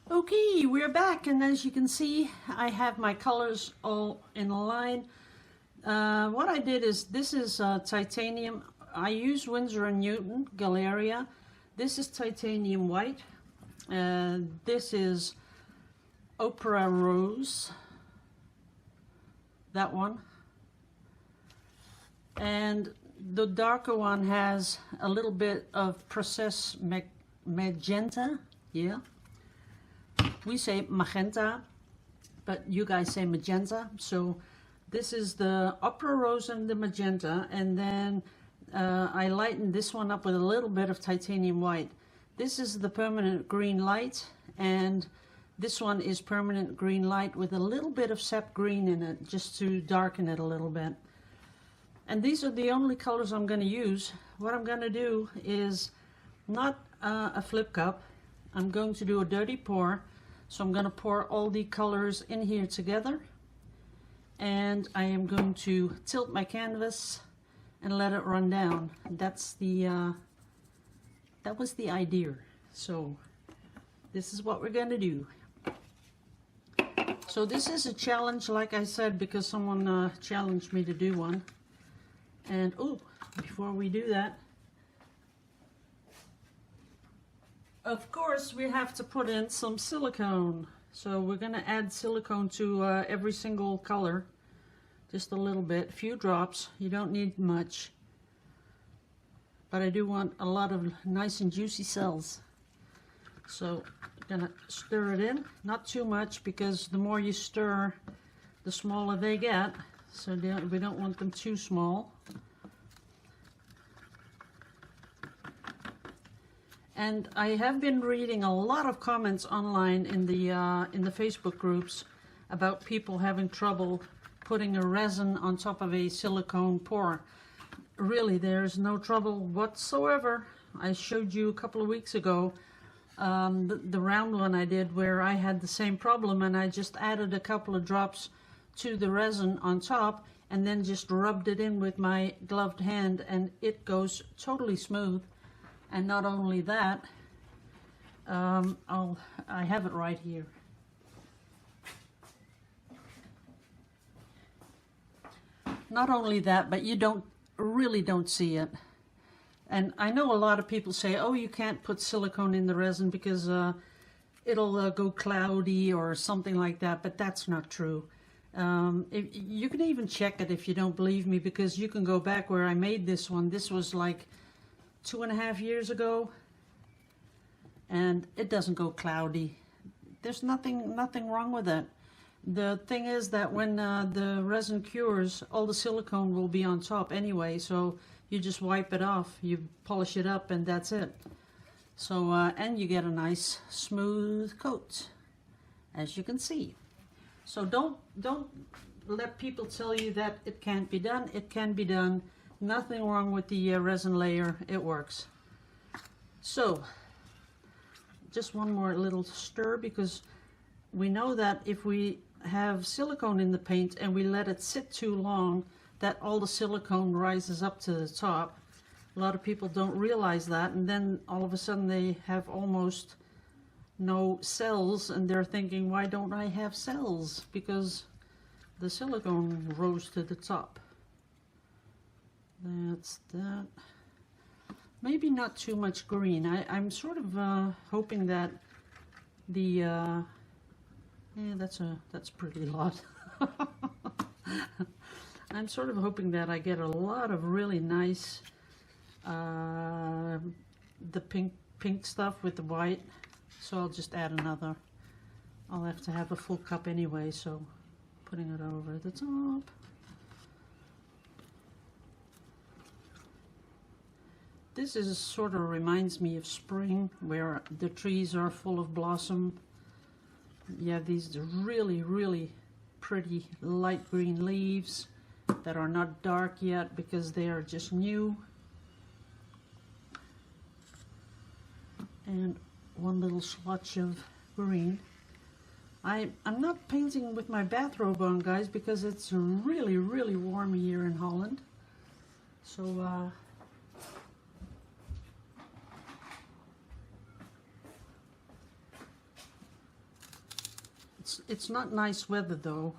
Okay, we're back, and as you can see, I have my colors all in a line. What I did is, this is titanium. I use Winsor & Newton Galeria. This is titanium white. This is Opera Rose. That one. And the darker one has a little bit of process magenta. Yeah. We say magenta, but you guys say magenta. So this is the Opera Rose and the magenta, and then I lightened this one up with a little bit of titanium white. This is the permanent green light, and this one is permanent green light with a little bit of sap green in it, just to darken it a little bit. And these are the only colors I'm going to use. What I'm going to do is not a flip cup. I'm going to do a dirty pour. So I'm going to pour all the colors in here together, and I am going to tilt my canvas and let it run down. That's the that was the idea. So this is what we're going to do. So this is a challenge, like I said, because someone challenged me to do one. And oh, before we do that, of course, we have to put in some silicone. So we're going to add silicone to every single color. Just a little bit, a few drops. You don't need much. But I do want a lot of nice and juicy cells. So I'm going to stir it in. Not too much, because the more you stir, the smaller they get. So we don't want them too small. And I have been reading a lot of comments online in the Facebook groups about people having trouble putting a resin on top of a silicone pour. Really, there's no trouble whatsoever. I showed you a couple of weeks ago the round one I did, where I had the same problem, and I just added a couple of drops to the resin on top and then just rubbed it in with my gloved hand, and it goes totally smooth. And not only that, I have it right here. Not only that, but you really don't see it. And I know a lot of people say, oh, you can't put silicone in the resin because it'll go cloudy or something like that, but that's not true. You can even check it if you don't believe me, because you can go back where I made this one. This was like 2.5 years ago, and it doesn't go cloudy. There's nothing wrong with it. The thing is that when the resin cures, all the silicone will be on top anyway, so you just wipe it off, you polish it up, and that's it. So and you get a nice smooth coat, as you can see. So don't let people tell you that it can't be done. It can be done. Nothing wrong with the resin layer. It works. So just one more little stir, because we know that if we have silicone in the paint and we let it sit too long, that all the silicone rises up to the top. A lot of people don't realize that, and then all of a sudden they have almost no cells, and they're thinking, why don't I have cells? Because the silicone rose to the top. That's that. Maybe not too much green. I'm sort of hoping that the yeah, that's pretty lot. I'm sort of hoping that I get a lot of really nice the pink stuff with the white. So I'll just add another. I'll have to have a full cup anyway, so putting it over the top. This is sort of reminds me of spring, where the trees are full of blossom. You have these really, really pretty light green leaves that are not dark yet because they are just new. And one little swatch of green. I'm not painting with my bathrobe on, guys, because it's really, really warm here in Holland. So it's not nice weather though.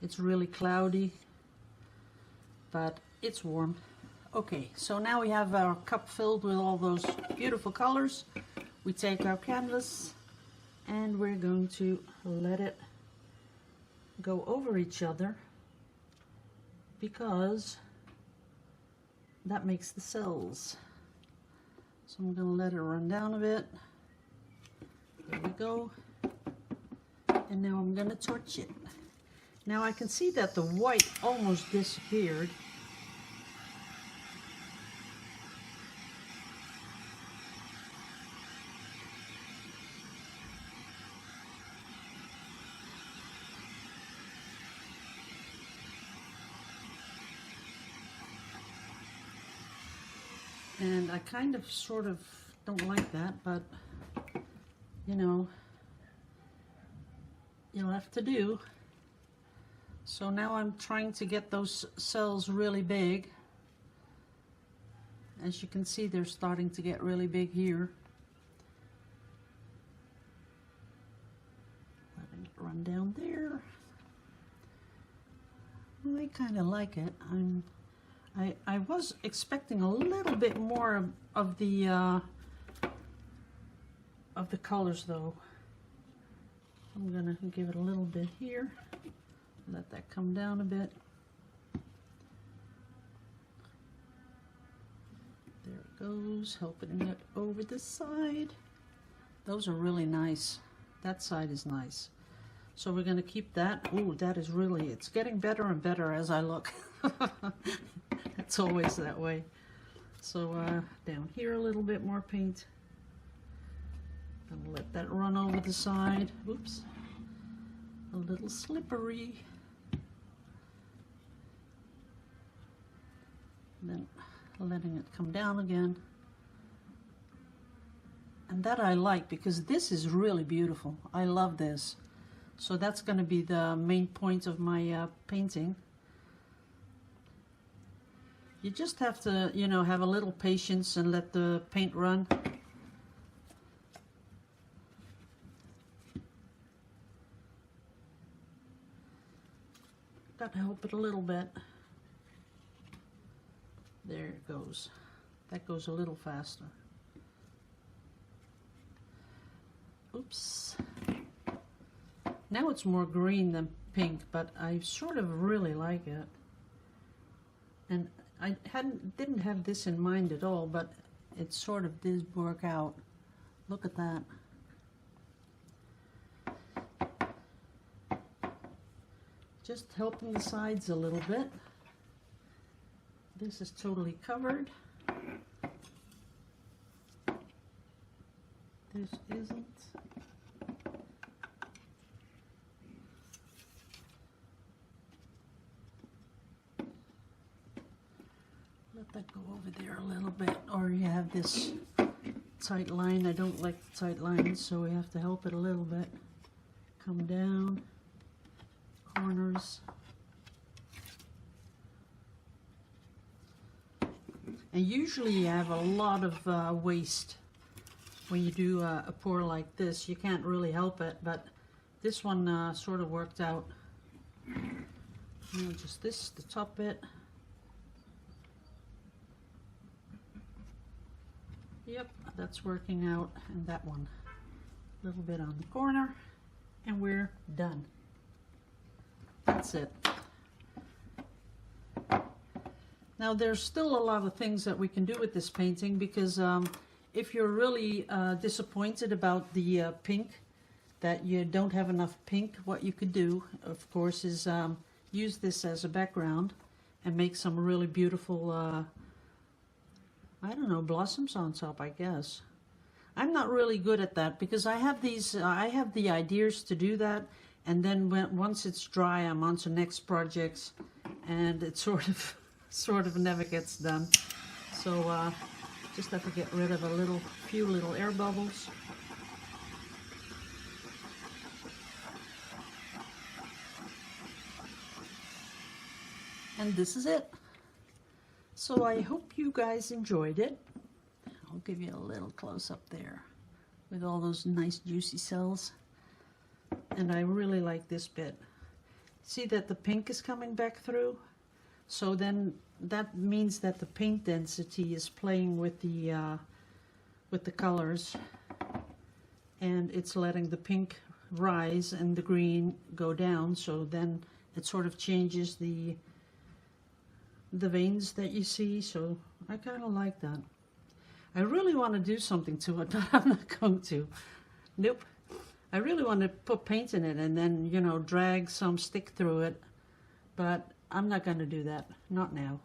It's really cloudy, but it's warm. Okay, so now we have our cup filled with all those beautiful colors. We take our canvas and we're going to let it go over each other because that makes the cells. So I'm going to let it run down a bit. There we go. And now I'm going to torch it. Now I can see that the white almost disappeared. And I kind of sort of don't like that, but you know, you'll have to do. So now I'm trying to get those cells really big. As you can see, they're starting to get really big here. Letting it run down there. I kind of like it. I was expecting a little bit more of the colors though. I'm gonna give it a little bit here. Let that come down a bit. There it goes, helping it over the side. Those are really nice. That side is nice. So we're gonna keep that. Ooh, that is really, it's getting better and better as I look. It's always that way. So down here a little bit more paint. Gonna let that run over the side. Oops. A little slippery. Then letting it come down again. And that I like because this is really beautiful. I love this. So that's going to be the main point of my painting. You just have to, you know, have a little patience and let the paint run. Got to help it a little bit. There it goes. That goes a little faster. Oops. Now it's more green than pink, but I sort of really like it. And I didn't have this in mind at all, but it sort of did work out. Look at that. Just helping the sides a little bit. This is totally covered. This isn't. Let that go over there a little bit. Or you have this tight line. I don't like the tight lines, so we have to help it a little bit. Come down. Corners. And usually you have a lot of waste when you do a pour like this. You can't really help it, but this one sort of worked out. Now just this, the top bit. Yep, that's working out. And that one, a little bit on the corner, and we're done. That's it. Now there's still a lot of things that we can do with this painting because if you're really disappointed about the pink, that you don't have enough pink, what you could do, of course, is use this as a background and make some really beautiful, I don't know, blossoms on top, I guess. I'm not really good at that because I have these, I have the ideas to do that, and then once it's dry, I'm on to next projects, and it sort of never gets done. So just have to get rid of a few little air bubbles. And this is it. So I hope you guys enjoyed it. I'll give you a little close up there. with all those nice juicy cells. And I really like this bit. See that the pink is coming back through? So then that means that the paint density is playing with the colors, and it's letting the pink rise and the green go down, so then it sort of changes the veins that you see. So I kind of like that. I really want to do something to it, but I'm not going to. Nope. I really want to put paint in it and then, you know, drag some stick through it, but I'm not going to do that. Not now.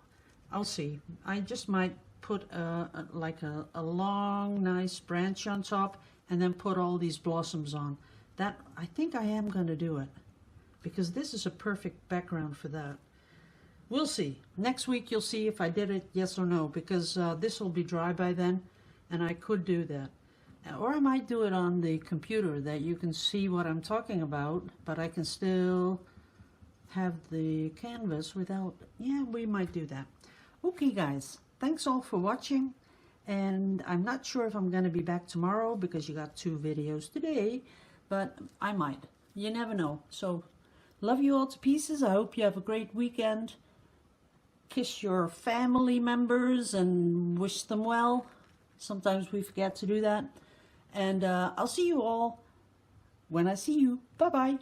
I'll see. I just might put like a long, nice branch on top and then put all these blossoms on. That, I think I am going to do it, because this is a perfect background for that. We'll see. Next week you'll see if I did it, yes or no, because this will be dry by then, and I could do that. Or I might do it on the computer that you can see what I'm talking about, but I can still have the canvas without. Yeah, we might do that. Okay guys, thanks all for watching, and I'm not sure if I'm going to be back tomorrow because you got 2 videos today, but I might. You never know. So love you all to pieces. I hope you have a great weekend. Kiss your family members and wish them well. Sometimes we forget to do that. And I'll see you all when I see you. Bye-bye.